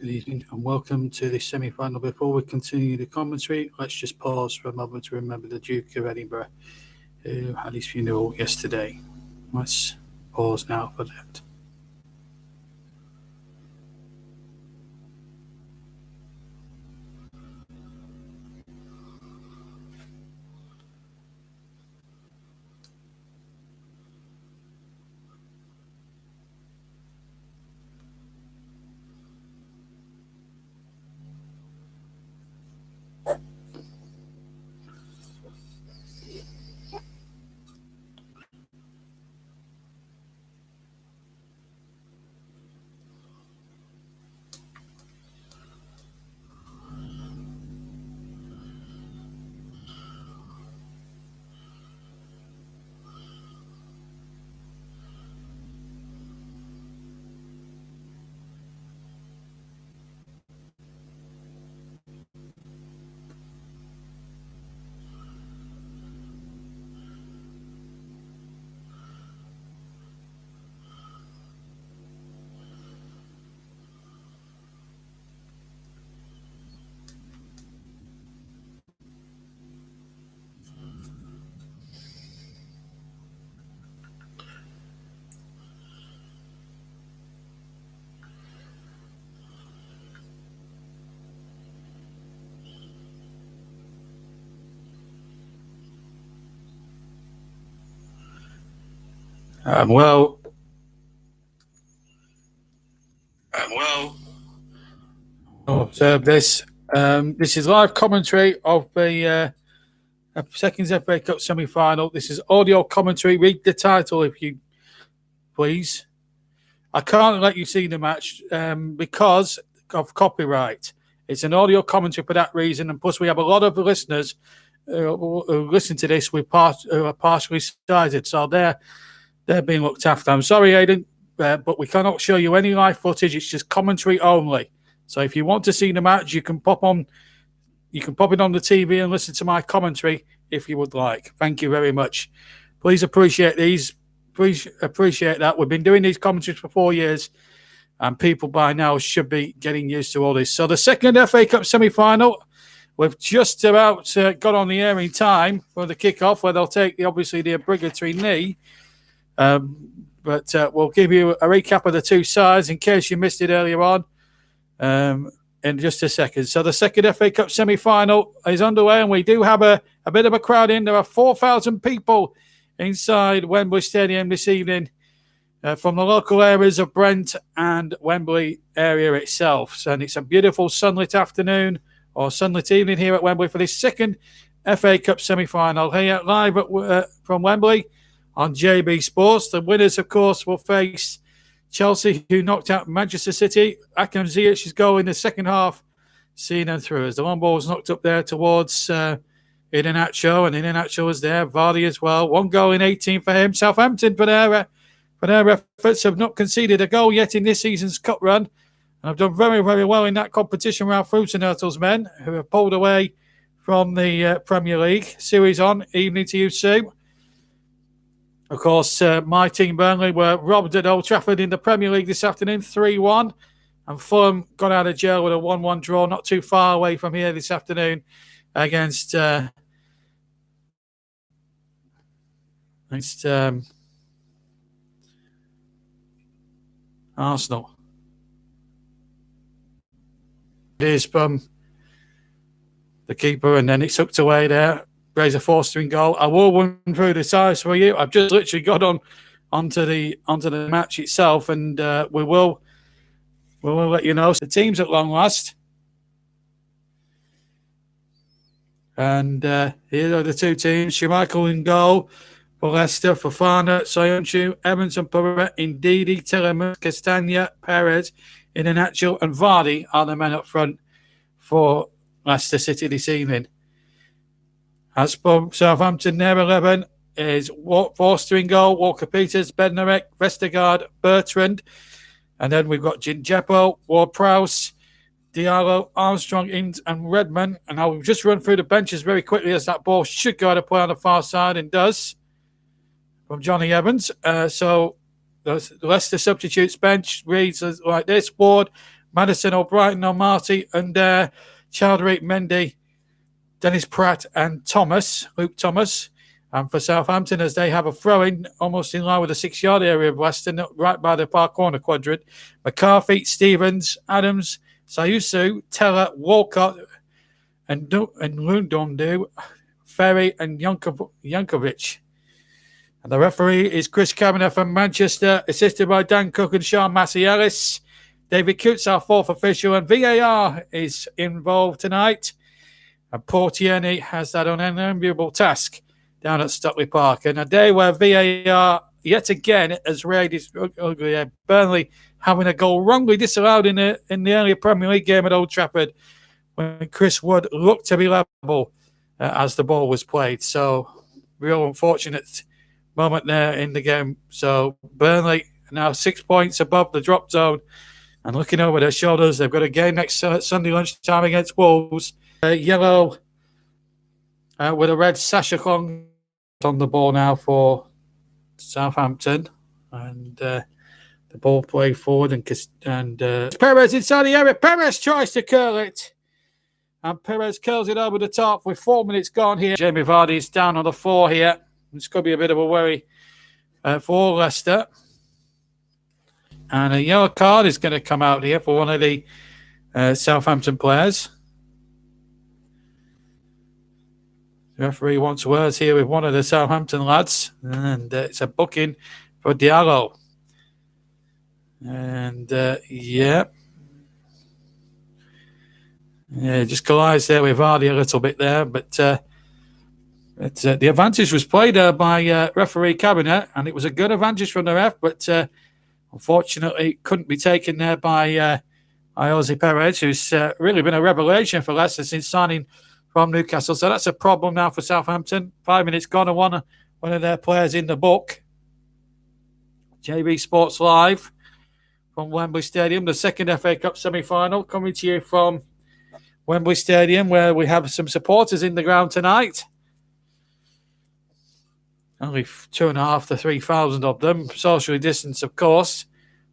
Good evening and welcome to the semi-final. Before we continue the commentary, let's just pause for a moment to remember the Duke of Edinburgh, who had his funeral yesterday. Let's pause now for that. Observe this. This is live commentary of the second FA Cup semi-final. This is audio commentary. Read the title if you please. I can't let you see the match because of copyright. It's an audio commentary for that reason, and plus we have a lot of listeners who listen to this who are partially sighted, so they're being looked after. I'm sorry, Aidan, but we cannot show you any live footage. It's just commentary only. So if you want to see the match, you can pop it on the TV and listen to my commentary if you would like. Thank you very much. Please appreciate these. Please appreciate that. We've been doing these commentaries for 4 years, and people by now should be getting used to all this. So the second FA Cup semi-final, we've just about got on the air in time for the kick-off, where they'll take the obligatory knee. But we'll give you a recap of the two sides in case you missed it earlier on. In just a second. So the second FA Cup semi-final is underway, and we do have a bit of a crowd in. There are 4,000 people inside Wembley Stadium this evening from the local areas of Brent and Wembley area itself. And it's a beautiful sunlit afternoon or sunlit evening here at Wembley for this second FA Cup semi-final here live from Wembley on JB Sports. The winners, of course, will face Chelsea, who knocked out Manchester City. Akam Ziyech's goal in the second half, seeing them through as the long ball was knocked up there towards Iheanacho, and Iheanacho was there. Vardy as well. 1 goal in 18 for him. Southampton, for their efforts, have not conceded a goal yet in this season's cup run, and have done very, very well in that competition around Fruits and Hurtle's men, who have pulled away from the Premier League. Series on. Evening to you, Sue. Of course, my team, Burnley, were robbed at Old Trafford in the Premier League this afternoon, 3-1. And Fulham got out of jail with a 1-1 draw, not too far away from here this afternoon against Arsenal. It is from the keeper, and then it's tucked away there. Fraser Forster in goal. I will run through the sides for you. I've just literally got onto the match itself, and we will let you know. So the teams at long last, and here are the two teams. Schmeichel in goal for Leicester, Fofana, Soyuncu, Evans and Perret, Ndidi, Tielemans, Castagna, Perez, Iheanacho and Vardy are the men up front for Leicester City this evening. As for Southampton, their 11 is Forster in goal, Walker-Peters, Bednarek, Vestergaard, Bertrand. And then we've got Djepo, Ward-Prowse, Diallo, Armstrong, Ings and Redmond. And I'll just run through the benches very quickly, as that ball should go to play on the far side, and does, from Johnny Evans. So the Leicester substitutes bench reads like this: Ward, Madison O'Brien, Marty, and Chowdhury, Mendy, Dennis Pratt, and Luke Thomas. And for Southampton, as they have a throw-in almost in line with the 6-yard area of Leicester, right by the far corner quadrant. McCarthy, Stevens, Adams, Sayusu, Teller, Walcott, and Lundondu, Ferry, and Jankovic. And the referee is Chris Kavanagh from Manchester, assisted by Dan Cook and Sean Massey-Ellis. David Coots, our fourth official, and VAR is involved tonight. And Paul Tierney has that unenviable task down at Stockley Park. And a day where VAR, yet again, has raided Burnley having a goal wrongly disallowed in the earlier Premier League game at Old Trafford when Chris Wood looked to be level as the ball was played. So, real unfortunate moment there in the game. So, Burnley now 6 points above the drop zone. And looking over their shoulders, they've got a game next Sunday lunchtime against Wolves. Yellow with a red Sasha Kong on the ball now for Southampton. And the ball played forward. And Perez inside the area. Perez tries to curl it. And Perez curls it over the top with 4 minutes gone here. Jamie Vardy's down on the floor here. It's going to be a bit of a worry for Leicester. And a yellow card is going to come out here for one of the Southampton players. The referee wants words here with one of the Southampton lads. And it's a booking for Diallo. And, just collides there with Vardy a little bit there. But the advantage was played by referee Kavanagh. And it was a good advantage from the ref. But unfortunately, it couldn't be taken there by Jose Perez, who's really been a revelation for Leicester since signing from Newcastle. So that's a problem now for Southampton. 5 minutes gone and one of their players in the book. JB Sports Live from Wembley Stadium, the second FA Cup semi-final, coming to you from Wembley Stadium, where we have some supporters in the ground tonight. Only 2,500 to 3,000 of them, socially distanced, of course,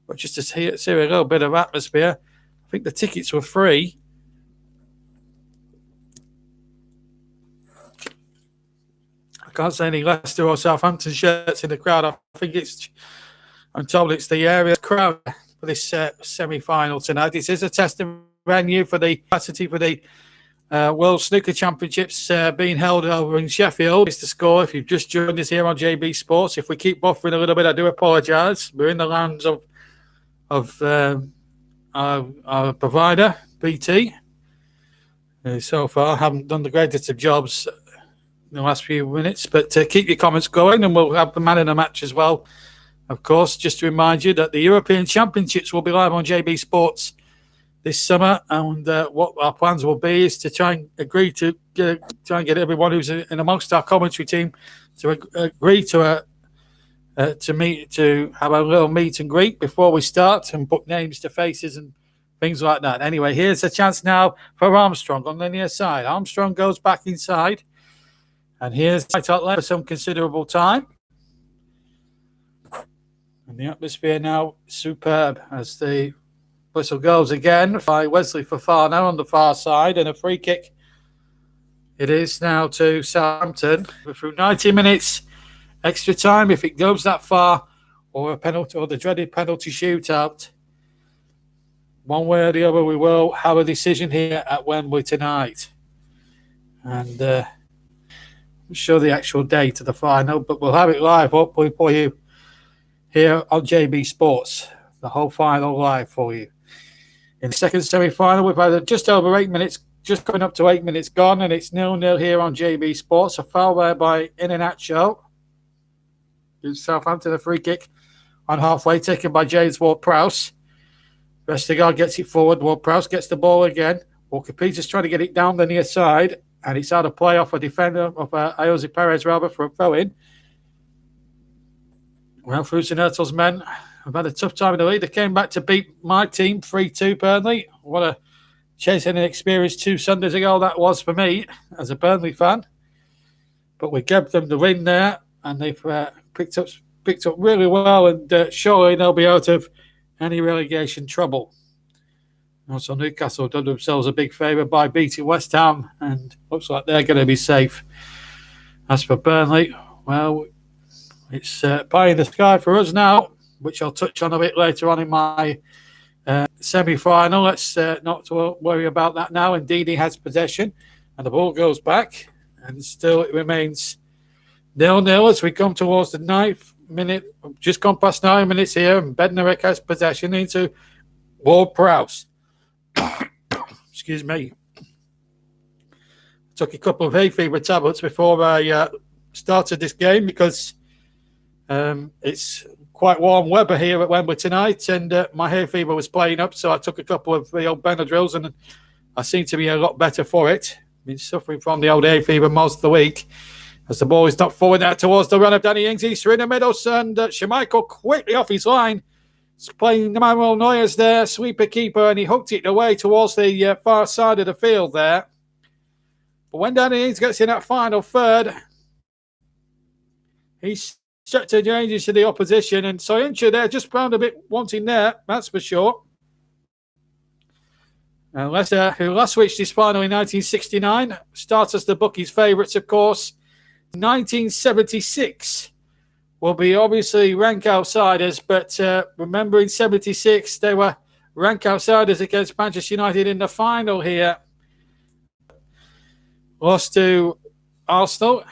but just to see a little bit of atmosphere. I think the tickets were free. I can't see any Leicester or Southampton shirts in the crowd. I'm told it's the area crowd for this semi-final tonight. This is a testing venue for the capacity for the World Snooker Championships being held over in Sheffield. It's the score. If you've just joined us here on JB Sports, if we keep buffering a little bit, I do apologise. We're in the lands of our provider, BT. So far, haven't done the greatest of jobs in the last few minutes, but keep your comments going, and we'll have the man in the match as well. Of course, just to remind you that the European Championships will be live on JB Sports this summer, and what our plans will be is to try and get everyone who's in amongst our commentary team to agree to have a little meet and greet before we start and put names to faces and things like that. Anyway, here's a chance now for Armstrong on the near side. Armstrong goes back inside, and here's right out left for some considerable time. And the atmosphere now superb as the whistle goes again by Wesley Fofana on the far side, and a free kick it is now to Southampton. We're through 90 minutes extra time if it goes that far, or a penalty, or the dreaded penalty shootout. One way or the other, we will have a decision here at Wembley tonight. And I'm sure the actual date of the final, but we'll have it live hopefully for you here on JB Sports. The whole final live for you. In the second semi-final, we've had just over 8 minutes, just coming up to 8 minutes gone, and it's 0-0 here on JB Sports. A foul there by Iheanacho. Gives Southampton a free kick on halfway, taken by James Ward-Prowse. Vestergaard gets it forward. Ward-Prowse gets the ball again. Walker-Peters trying to get it down the near side, and it's out of play off a defender, of Jose Perez rather, for a throw-in. Well, Fusenhirtel's men have had a tough time in the league. They came back to beat my team 3-2 Burnley. What a chasing an experience 2 Sundays ago that was for me as a Burnley fan. But we gave them the win there, and they've picked up really well, and surely they'll be out of any relegation trouble. Also, Newcastle done themselves a big favour by beating West Ham, and looks like they're going to be safe. As for Burnley, well, it's pie in the sky for us now, which I'll touch on a bit later on in my semi-final. Let's not worry about that now. Indeed, he has possession, and the ball goes back, and still it remains 0-0 as we come towards the 9th minute. Just gone past 9 minutes here, and Bednarek has possession into Ward-Prowse. Excuse me. Took a couple of hay fever tablets before I started this game because it's quite warm weather here at Wembley tonight, and my hay fever was playing up, so I took a couple of the old Benadryls, and I seem to be a lot better for it. I've been suffering from the old hay fever most of the week. As the ball is knocked forward out towards the run of Danny Ings, he's through the middle, and Schmeichel quickly off his line. He's playing Manuel Neuer's there, sweeper keeper, and he hooked it away towards the far side of the field there. But when Danny Ings gets in that final third, he's set to changes to the opposition, and Soyuncu there just found a bit wanting there, that's for sure. And Leicester, who last reached his final in 1969, starts as the bookies' favourites, of course. 1976 will be obviously rank outsiders, but remember in 76 they were rank outsiders against Manchester United in the final here. Lost to Arsenal.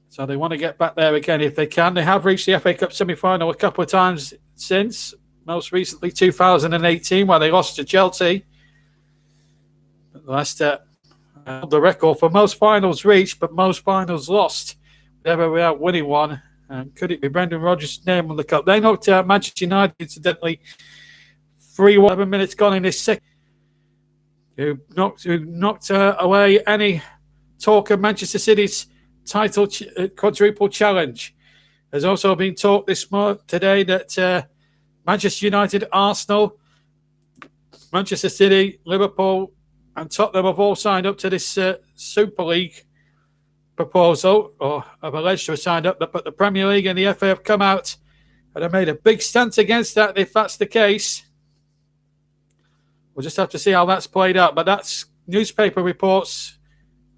So they want to get back there again if they can. They have reached the FA Cup semi-final a couple of times since. Most recently 2018 where they lost to Chelsea. But Leicester held the record for most finals reached, but most finals lost. Never without winning one. And could it be Brendan Rodgers' name on the cup? They knocked out Manchester United, incidentally, 3-1, 11 minutes gone in this second. Who knocked away any talk of Manchester City's title quadruple challenge. There's also been talk today that Manchester United, Arsenal, Manchester City, Liverpool, and Tottenham have all signed up to this Super League proposal, or have alleged to have signed up, but the Premier League and the FA have come out and have made a big stance against that. If that's the case, we'll just have to see how that's played out. But that's newspaper reports.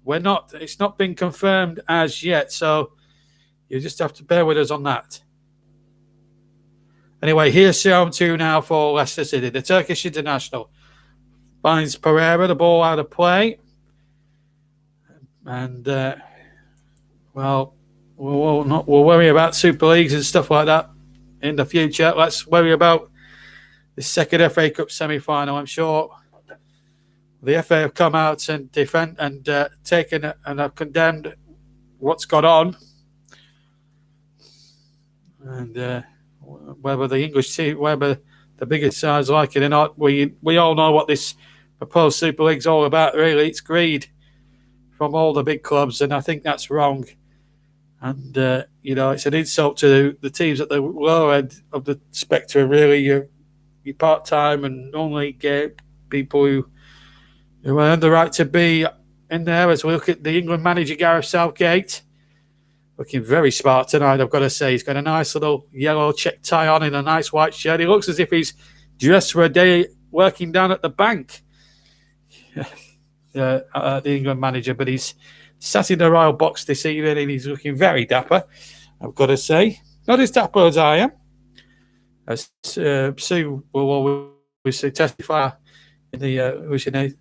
It's not been confirmed as yet, so you just have to bear with us on that. Anyway, here's Southampton now for Leicester City. The Turkish international finds Pereira, the ball out of play. And, we'll worry about Super Leagues and stuff like that in the future. Let's worry about the second FA Cup semi-final. I'm sure the FA have come out and defend and taken and have condemned what's gone on. And whether the English team, whether the biggest sides like it or not, we all know what this proposed Super League's all about, really. It's greed from all the big clubs, and I think that's wrong. And, it's an insult to the teams at the lower end of the spectrum, really. You're part-time and only get people who earn the right to be in there. As we look at the England manager, Gareth Southgate, looking very smart tonight, I've got to say. He's got a nice little yellow check tie on and a nice white shirt. He looks as if he's dressed for a day working down at the bank, the England manager. But he's sat in the royal box this evening and he's looking very dapper, I've got to say. Not as dapper as I am. As Sue will always testify in the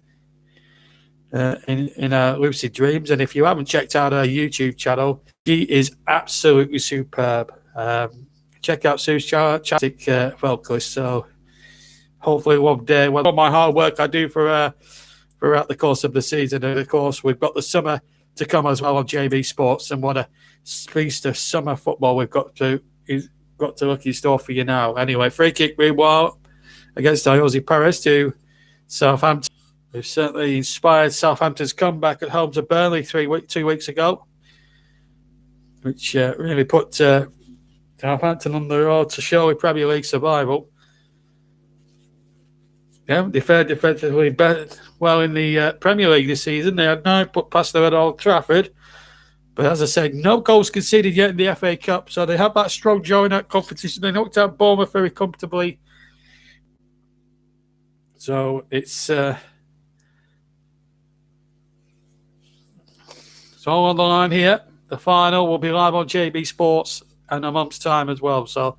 in our lucid dreams. And if you haven't checked out her YouTube channel, she is absolutely superb. Check out Sue's Chantic vocalist. So hopefully one day, all my hard work I do for throughout the course of the season, and of course we've got the summer to come as well on JB Sports, and what a feast of summer football we've got to look in store for you now. Anyway, free kick meanwhile against Jose Perez to Southampton. We've certainly inspired Southampton's comeback at home to Burnley 2 weeks ago, which really put Southampton on the road to surely Premier League survival. Yeah, they fared defensively well in the Premier League this season. They had 9 put past them at Old Trafford. But as I said, no goals conceded yet in the FA Cup, so they have that strong draw in that competition. They knocked out Bournemouth very comfortably So it's all on the line here. The final will be live on JB Sports in a month's time as well. So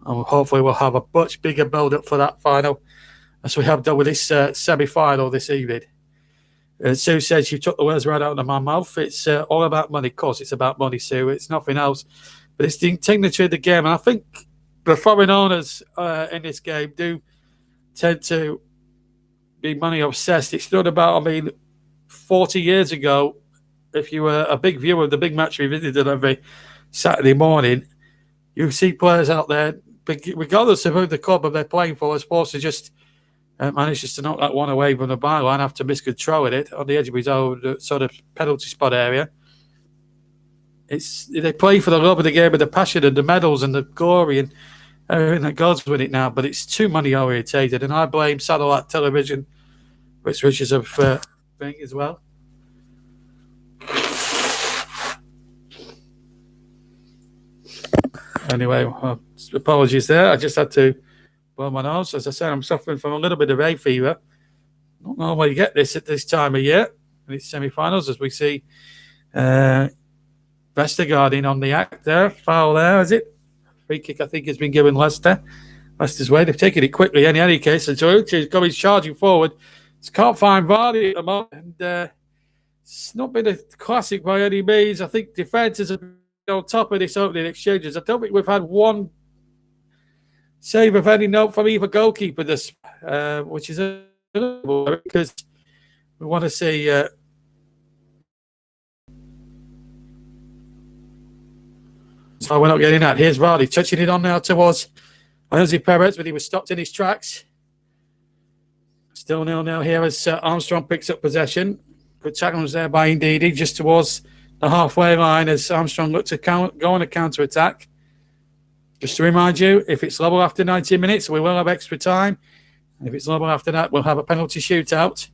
hopefully we'll have a much bigger build-up for that final as we have done with this semi-final this evening. Sue says you took the words right out of my mouth. It's all about money. Of course, it's about money, Sue. It's nothing else. But it's the integrity of the game. And I think the foreign owners in this game do tend to be money obsessed. It's not about, 40 years ago, if you were a big viewer of the big match we visited every Saturday morning, you see players out there, regardless of who the club they're playing for, are supposed to just manages to knock that one away from the byline after miscontrolling it on the edge of his own sort of penalty spot area. They play for the love of the game and the passion and the medals and the glory and everything that goes with it now, but it's too money orientated, and I blame satellite television, which is a thing as well. Anyway, apologies there. I just had to blow my nose. As I said, I'm suffering from a little bit of hay fever. Not normally get this at this time of year. And it's semi-finals as we see Vestergaard on the act there. Foul there, is it? Free kick, I think, has been given Leicester. Leicester's way. They've taken it quickly in any case. And so he's coming charging forward. Just can't find Vardy at the moment. And it's not been a classic by any means. I think defenders have been on top of this opening exchanges. I don't think we've had one save of any note from either goalkeeper this, which is a because we want to see. So we're not getting that. Here's Vardy touching it on now towards Jose Perez, but he was stopped in his tracks. Still 0-0 here as Armstrong picks up possession. Good tackles there by Ndidi just towards the halfway line as Armstrong looked to go on a counter-attack. Just to remind you, if it's level after 90 minutes, we will have extra time. And if it's level after that, we'll have a penalty shootout.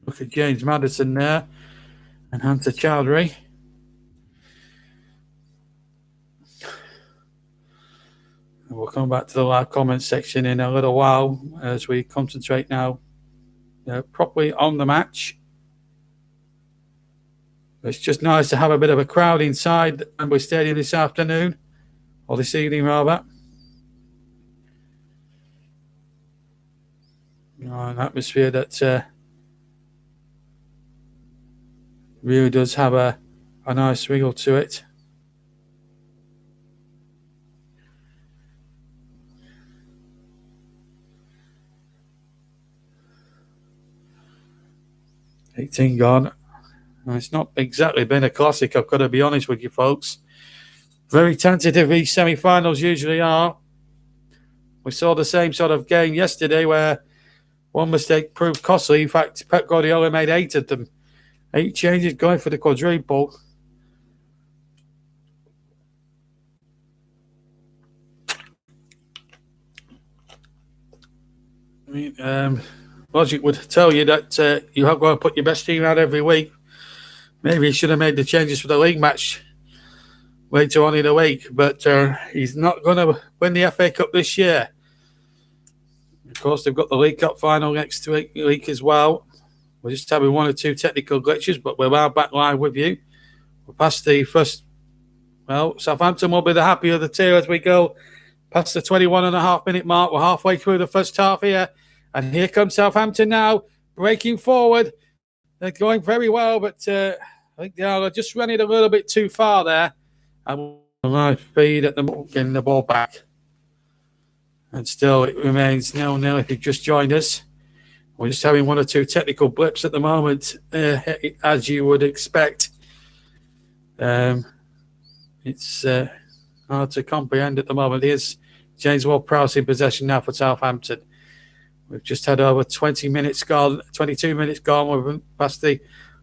Look at James Maddison there and Hunter Chowdhury. And we'll come back to the live comment section in a little while as we concentrate now properly on the match. It's just nice to have a bit of a crowd inside Wembley Stadium this afternoon, or this evening rather. An atmosphere that really does have a nice wiggle to it. $18 gone. It's not exactly been a classic, I've got to be honest with you folks. Very tentative these semi-finals usually are. We saw the same sort of game yesterday where one mistake proved costly. In fact, Pep Guardiola made 8 of them. 8 changes going for the quadruple. Logic would tell you that you have got to put your best team out every week. Maybe he should have made the changes for the league match later on in the week, but he's not going to win the FA Cup this year. Of course, they've got the League Cup final next week as well. We're just having 1 or 2 technical glitches, but we're now back live with you. We're past the first. Well, Southampton will be the happier of the two as we go past the 21.5-minute mark. We're halfway through the first half here. And here comes Southampton now, breaking forward. They're going very well, but I think they are just running a little bit too far there. And live feed at the moment, getting the ball back. And still, it remains 0-0 if you've just joined us. We're just having 1 or 2 technical blips at the moment, as you would expect. It's hard to comprehend at the moment. Here's James Ward-Prowse in possession now for Southampton. We've just had over 22 minutes gone. We're past the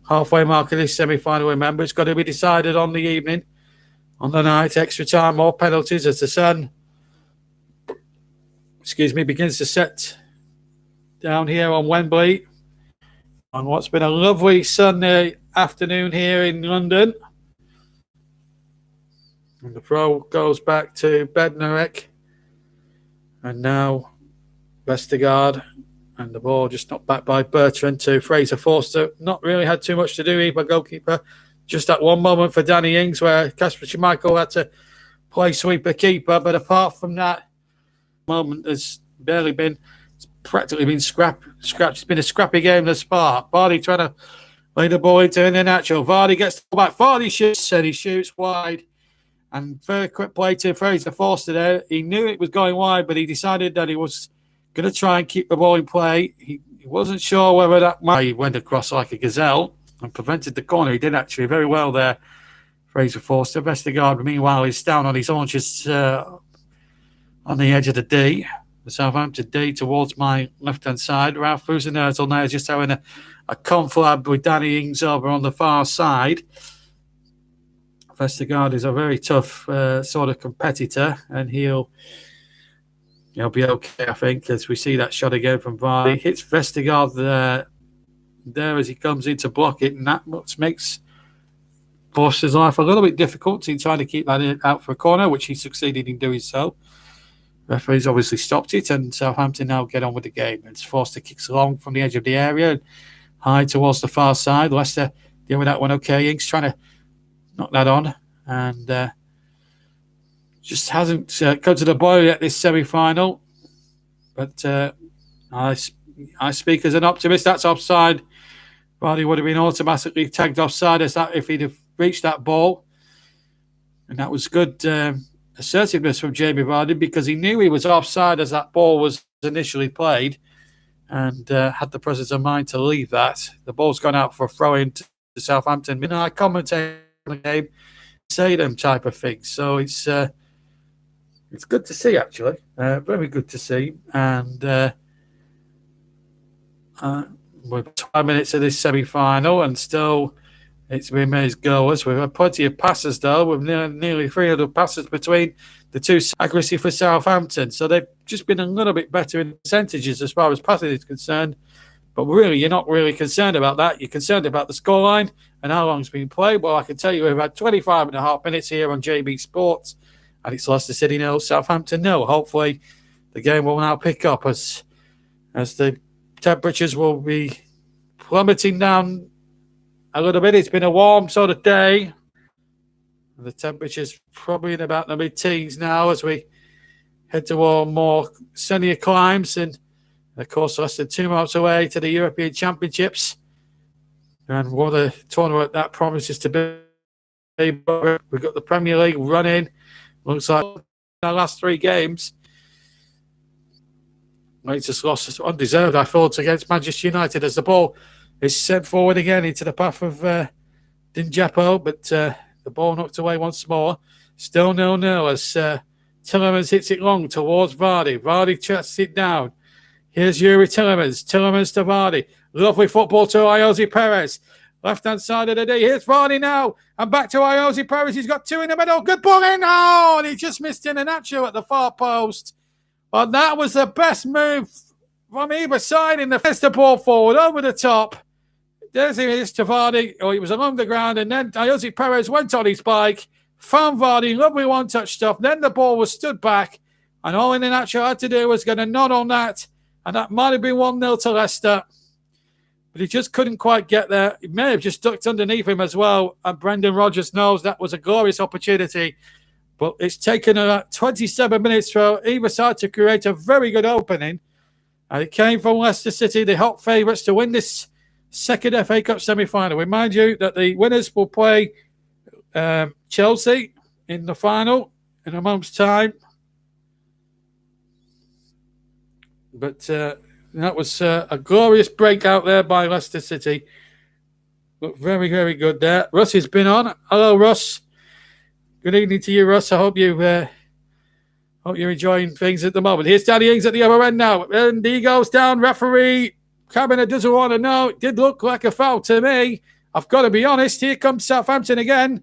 halfway mark of this semi-final. Remember, it's got to be decided on the evening, on the night. Extra time, more penalties as the sun, begins to set down here on Wembley on what's been a lovely Sunday afternoon here in London. And the throw goes back to Bednarek. And now Vestergaard. And the ball just knocked back by Bertrand to Fraser Forster. Not really had too much to do either, goalkeeper. Just that one moment for Danny Ings where Kasper Schmeichel had to play sweeper keeper. But apart from that moment, there's barely been, it's practically been scrapped. It's been a scrappy game thus far. Vardy trying to lay the ball into Iheanacho. Vardy gets the ball back. Vardy shoots and he shoots wide. And very quick play to Fraser Forster there. He knew it was going wide, but he decided that he was going to try and keep the ball in play. He wasn't sure whether that might. He went across like a gazelle and prevented the corner. He did actually very well there, Fraser Forster. Vestergaard, meanwhile, is down on his haunches on the edge of the D, the Southampton D, towards my left-hand side. Ralph Fusenhertel now just having a conflab with Danny Ings over on the far side. Vestergaard is a very tough sort of competitor, and he'll be okay, I think, as we see that shot again from Vardy. Hits Vestergaard there as he comes in to block it, and that makes Forster's life a little bit difficult in trying to keep that out for a corner, which he succeeded in doing so. Referee's obviously stopped it, and Southampton now get on with the game. And Forster kicks along from the edge of the area and high towards the far side. Leicester dealing with that one okay. Ings trying to knock that on, and just hasn't come to the boil yet this semi-final. But I speak as an optimist. That's offside. Vardy would have been automatically tagged offside as that if he'd have reached that ball. And that was good assertiveness from Jamie Vardy because he knew he was offside as that ball was initially played and had the presence of mind to leave that. The ball's gone out for a throw-in to Southampton. I commentate on the game, say them type of things. So it's good to see, actually. Very good to see. And we're 5 minutes of this semi-final, and still it's remains goalless. We've had plenty of passes, though. We've nearly 300 passes between the two. Accuracy for Southampton. So they've just been a little bit better in percentages as far as passing is concerned. But really, you're not really concerned about that. You're concerned about the scoreline and how long it's been played. Well, I can tell you we've had 25 and a half minutes here on JB Sports. And it's Leicester City 0, Southampton 0. Hopefully, the game will now pick up as the temperatures will be plummeting down a little bit. It's been a warm sort of day. The temperature's probably in about the mid-teens now as we head toward more sunnier climes. And, of course, less than 2 months away to the European Championships. And what a tournament that promises to be. We've got the Premier League running. Looks like our last 3 games. They just lost undeserved, I thought, against Manchester United as the ball is sent forward again into the path of Dinjepo, but the ball knocked away once more. Still 0-0 as Tielemans hits it long towards Vardy. Vardy chucks it down. Here's Yuri Tielemans. Tielemans to Vardy. Lovely football to Ayoze Perez. Left-hand side of the D. Here's Vardy now. And back to Ayoze Perez. He's got 2 in the middle. Good ball in. Oh, and he just missed Iheanacho at the far post. But that was the best move from either side in the first ball forward over the top. There's his to Vardy. Oh, he was along the ground. And then Ayoze Perez went on his bike. Found Vardy. Lovely one-touch stuff. Then the ball was stood back. And all Iheanacho had to do was get a nod on that. And that might have been 1-0 to Leicester. But he just couldn't quite get there. He may have just ducked underneath him as well. And Brendan Rodgers knows that was a glorious opportunity. But it's taken about 27 minutes for either side to create a very good opening. And it came from Leicester City, the hot favourites to win this second FA Cup semi-final. Remind you that the winners will play Chelsea in the final in a month's time. But that was a glorious breakout there by Leicester City. Looked very, very good there. Russ has been on. Hello, Russ. Good evening to you, Russ. I hope you're enjoying things at the moment. Here's Danny Ings at the other end now. And he goes down. Referee Cabinet doesn't want to know. It did look like a foul to me. I've got to be honest. Here comes Southampton again.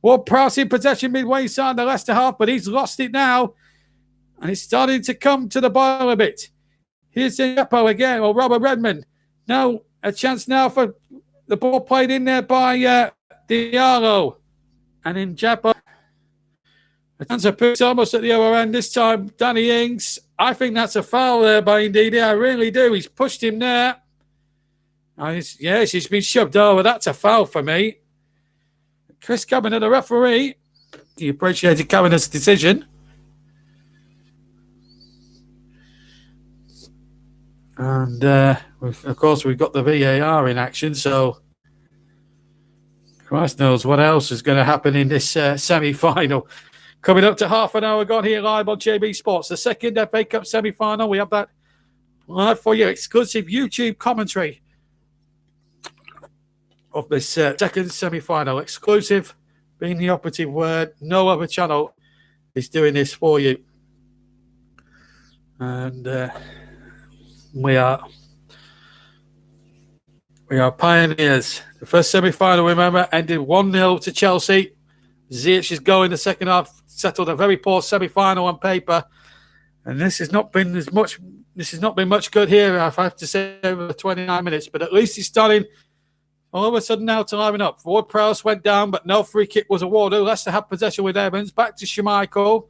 Ward-Prowse in possession midway inside the Leicester half, but he's lost it now. And it's starting to come to the boil a bit. Here's Dinjepo again, or Robert Redmond. Now, a chance now for the ball played in there by Diallo. And Dinjepo Chance of Poots almost at the other end this time. Danny Ings. I think that's a foul there by Ndidi. I really do. He's pushed him there. Yes, he's been shoved over. That's a foul for me. Chris Cavanagh, the referee. He appreciated Cavanagh's decision. And, of course, we've got the VAR in action, so Christ knows what else is going to happen in this semi-final. Coming up to half an hour gone here live on JB Sports. The second FA Cup semi-final. We have that live for you. Exclusive YouTube commentary of this second semi-final. Exclusive being the operative word. No other channel is doing this for you. And we are pioneers. The first semi-final, remember, ended 1-0 to Chelsea. Ziyech is going the second half, settled a very poor semi-final on paper. And this has not been much good here, I have to say, over 29 minutes. But at least he's starting all of a sudden now to liven up. Ward-Prowse went down, but no free kick was awarded. Leicester had possession with Evans. Back to Schmeichel,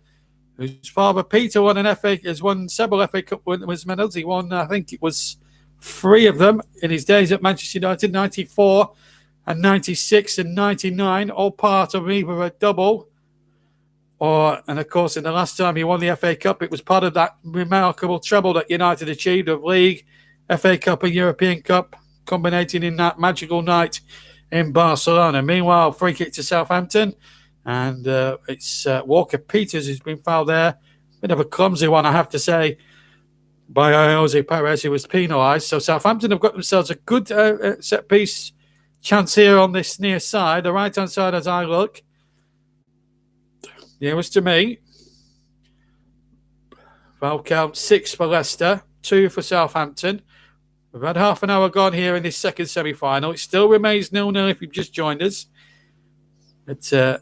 whose father Peter has won several FA Cup medals. He won, I think it was 3 of them in his days at Manchester United, 94 and 96 and 99, all part of either a double and of course, in the last time he won the FA Cup, it was part of that remarkable treble that United achieved of League, FA Cup and European Cup, culminating in that magical night in Barcelona. Meanwhile, free kick to Southampton, and it's Walker-Peters who's been fouled there. Bit of a clumsy one, I have to say, by Jose Perez, who was penalised. So Southampton have got themselves a good set-piece chance here on this near side, the right-hand side as I look. Nearest to me. Foul count 6 for Leicester, 2 for Southampton. We've had half an hour gone here in this second semi-final. It still remains 0-0 if you've just joined us. Leicester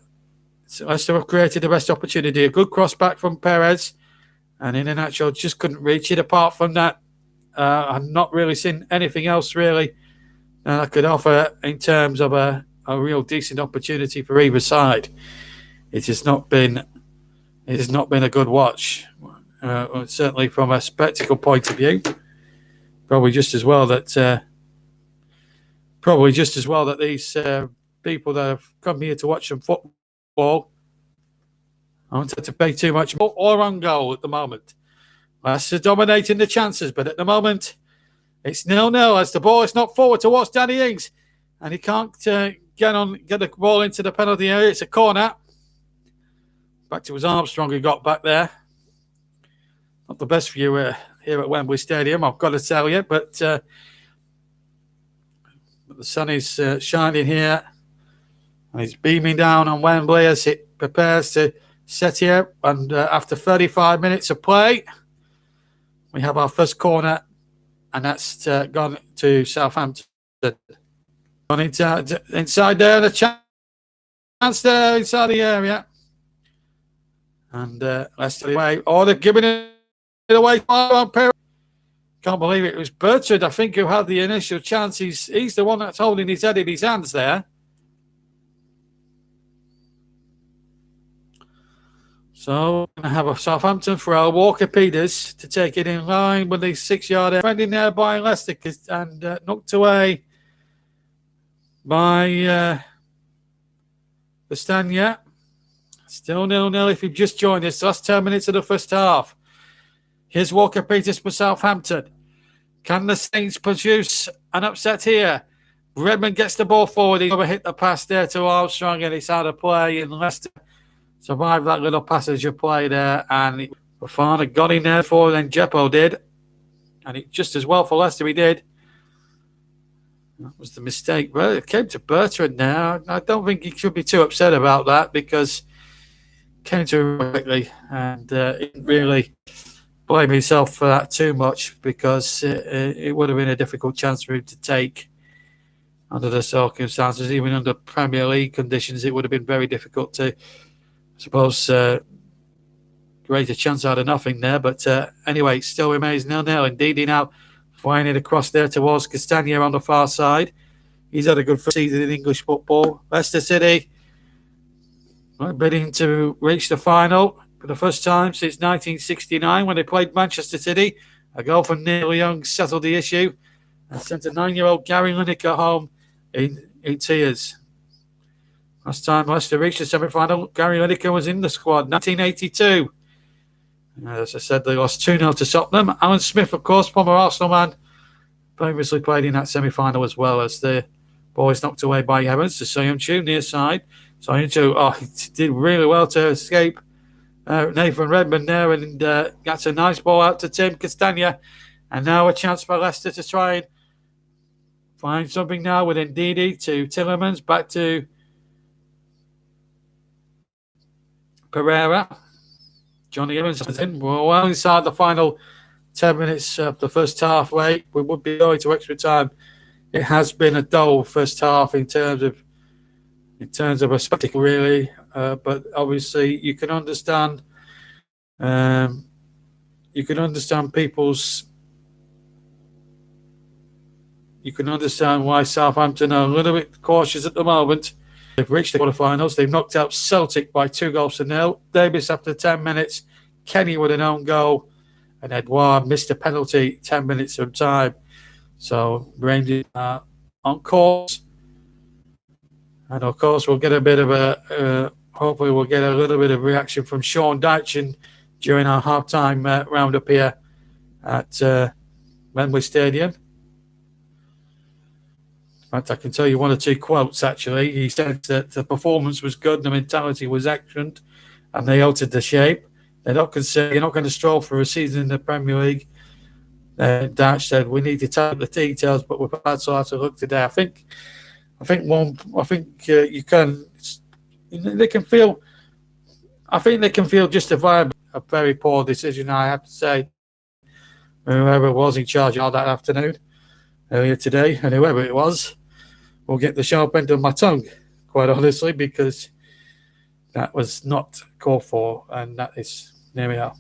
have created the best opportunity. A good cross back from Perez. And in a nutshell, just couldn't reach it. Apart from that, I've not really seen anything else really that I could offer in terms of a real decent opportunity for either side. It has not been a good watch, certainly from a spectacle point of view. Probably just as well that these people that have come here to watch some football aren't had to pay too much more or on goal at the moment. Leicester dominating the chances, but at the moment it's 0-0 as the ball is knocked forward towards Danny Ings, and he can't get the ball into the penalty area. It's a corner. Back to his Armstrong, who got back there. Not the best view here at Wembley Stadium, I've got to tell you, but the sun is shining here, and it's beaming down on Wembley as it prepares to set here. And after 35 minutes of play, we have our first corner, and that's gone to Southampton. Gone inside there, the chance there inside the area. And Leicester away. Oh, they're giving it away. Can't believe it. It was Bertrand, I think, who had the initial chance. He's the one that's holding his head in his hands there. So, we're going to have a Southampton throw. Walker-Peters to take it in line with the 6-yard area. Defending there by Leicester and knocked away by Castagna. Still 0-0 if you've just joined us. Last 10 minutes of the first half. Here's Walker-Peters for Southampton. Can the Saints produce an upset here? Redmond gets the ball forward. He's hit the pass there to Armstrong, and it's out of play. And Leicester survived that little passage of play there. And Fofana got in there for then Jeppo did. And it just as well for Leicester he did. That was the mistake. Well, it came to Bertrand now. I don't think he should be too upset about that, because came to him quickly, and he didn't really blame himself for that too much, because it would have been a difficult chance for him to take under the circumstances. Even under Premier League conditions, it would have been very difficult to, I suppose, create a chance out of nothing there. But anyway, it still remains 0-0. Indeed, he now flying it across there towards Castagna on the far side. He's had a good season in English football. Leicester City bidding to reach the final for the first time since 1969 when they played Manchester City. A goal from Neil Young settled the issue and sent a 9-year-old Gary Lineker home in tears. Last time Leicester reached the semi-final, Gary Lineker was in the squad, 1982. As I said, they lost 2-0 to Southampton. Alan Smith, of course, former Arsenal man, previously played in that semi-final as well, as the ball is knocked away by Evans to Southampton near side. Southampton, he did really well to escape Nathan Redmond there, and gets a nice ball out to Tim Castagna. And now a chance for Leicester to try and find something now with Ndidi to Tillemans, back to Pereira. Johnny Evans is in. We're well inside the final 10 minutes of the first half. We would be going to extra time. It has been a dull first half in terms of a spectacle, really. But obviously, you can understand. People's. You can understand why Southampton are a little bit cautious at the moment. They've reached the quarterfinals. They've knocked out Celtic by 2-0. Davis after 10 minutes. Kenny with an own goal. And Edouard missed a penalty 10 minutes of time. So Rangers are on course. And of course, we'll get a bit of hopefully we'll get a little bit of reaction from Sean Dychen during our half-time roundup here at Wembley Stadium. In fact, I can tell you one or two quotes, actually. He said that the performance was good, the mentality was excellent, and they altered the shape. They're not concerned. You're not going to stroll for a season in the Premier League. Dash said, we need to tell the details, but we've had so hard to look today. I think you can. They can feel. I think they can feel justified. A very poor decision, I have to say. Whoever was in charge all that afternoon, earlier today, and whoever it was, will get the sharp end of my tongue, quite honestly, because that was not called for, and that is, there we are.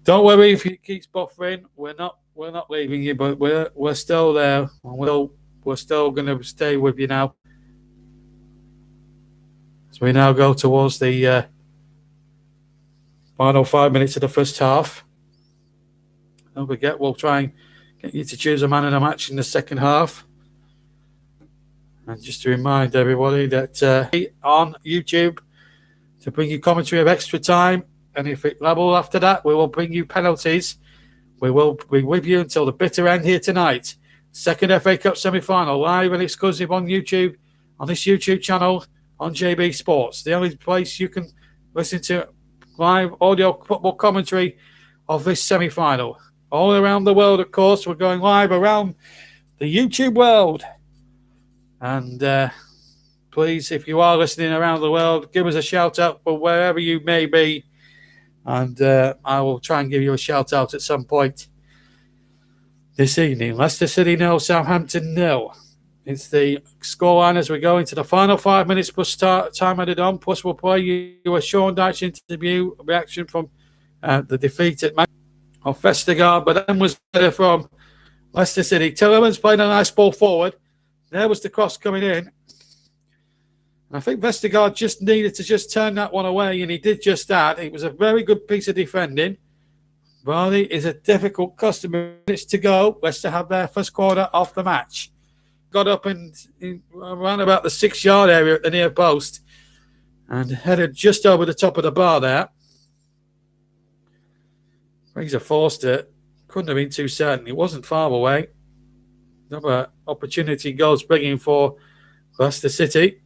Don't worry if it keeps buffering. We're not leaving you, but we're still there. We're still going to stay with you now. So we now go towards the final 5 minutes of the first half. Don't forget, we'll try and get you to choose a man of the match in the second half. And just to remind everybody that on YouTube to bring you commentary of extra time. And if it level after that, we will bring you penalties. We will be with you until the bitter end here tonight. Second FA Cup semi-final, live and exclusive on YouTube, on this YouTube channel, on JB Sports. The only place you can listen to live audio football commentary of this semi-final. All around the world, of course. We're going live around the YouTube world. And please, if you are listening around the world, give us a shout-out for wherever you may be. And I will try and give you a shout-out at some point this evening. Leicester City 0, Southampton 0. It's the scoreline as we go into the final 5 minutes plus time added on. Plus, we'll play you a Sean Dyche interview reaction from the defeat at of Vestergaard, but then was better from Leicester City. Tillemans played a nice ball forward. There was the cross coming in. And I think Vestergaard just needed to just turn that one away, and he did just that. It was a very good piece of defending. Vardy is a difficult customer. Minutes to go. Leicester have their first quarter off the match. Got up in around about the 6-yard area at the near post and headed just over the top of the bar there. Fraser forced it. Couldn't have been too certain. It wasn't far away. Another opportunity goes bringing for Leicester City.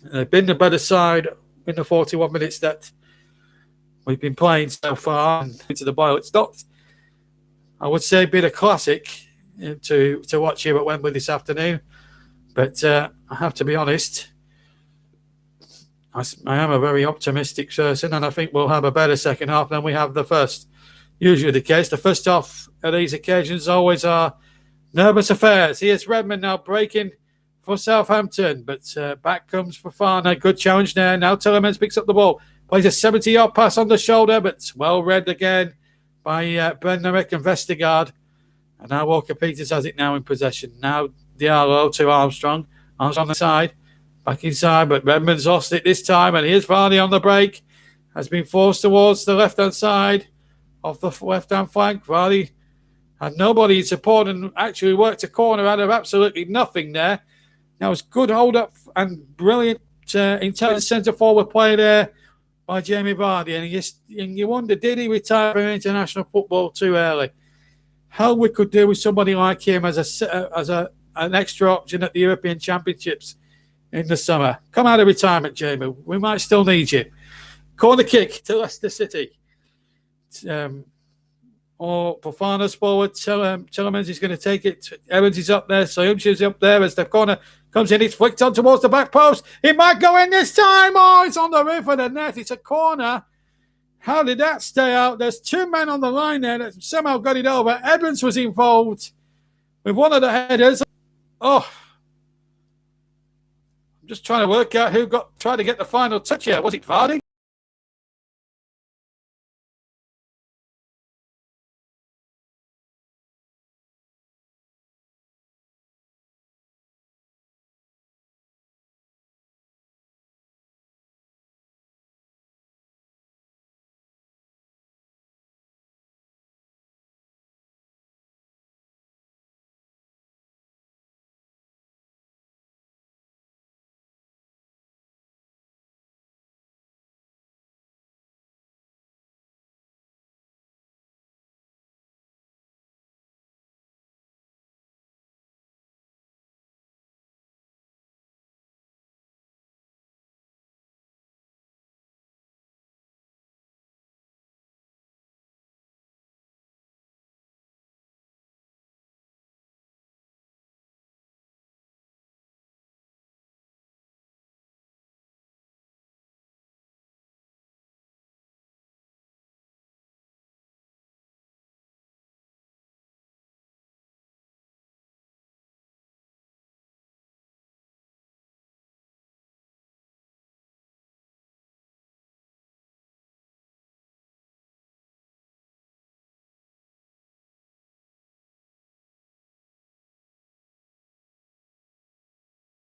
They've been the better side in the 41 minutes that we've been playing so far into the bio. It's not, I would say, been a classic to watch here at Wembley this afternoon. But I have to be honest, I am a very optimistic person, and I think we'll have a better second half than we have the first. Usually the case. The first half of these occasions always are nervous affairs. Here's Redmond now breaking for Southampton, but back comes Fofana. Good challenge there. Now Tillemans picks up the ball. Plays a 70-yard pass on the shoulder, but well read again by Bednarek and Vestergaard. And now Walker-Peters has it now in possession. Now Diallo to Armstrong. Armstrong on the side. back inside, but Redmond's lost it this time, and here's Vardy on the break. Has been forced towards the left-hand side off the left-hand flank. Vardy had nobody in support and actually worked a corner out of absolutely nothing there. Now it's good hold-up and brilliant intelligent centre-forward play there by Jamie Vardy. And you wonder, did he retire from international football too early? How we could do with somebody like him as an extra option at the European Championships in the summer. Come out of retirement, Jamie. We might still need you. Corner kick to Leicester City. Fofana's forward. Tillemans is going to take it. Evans is up there. Soyuncu's up there as the corner comes in. It's flicked on towards the back post. It might go in this time. Oh, it's on the roof of the net. It's a corner. How did that stay out? There's two men on the line there that somehow got it over. Evans was involved with one of the headers. Oh, I'm just trying to work out who tried to get the final touch here. Was it Vardy?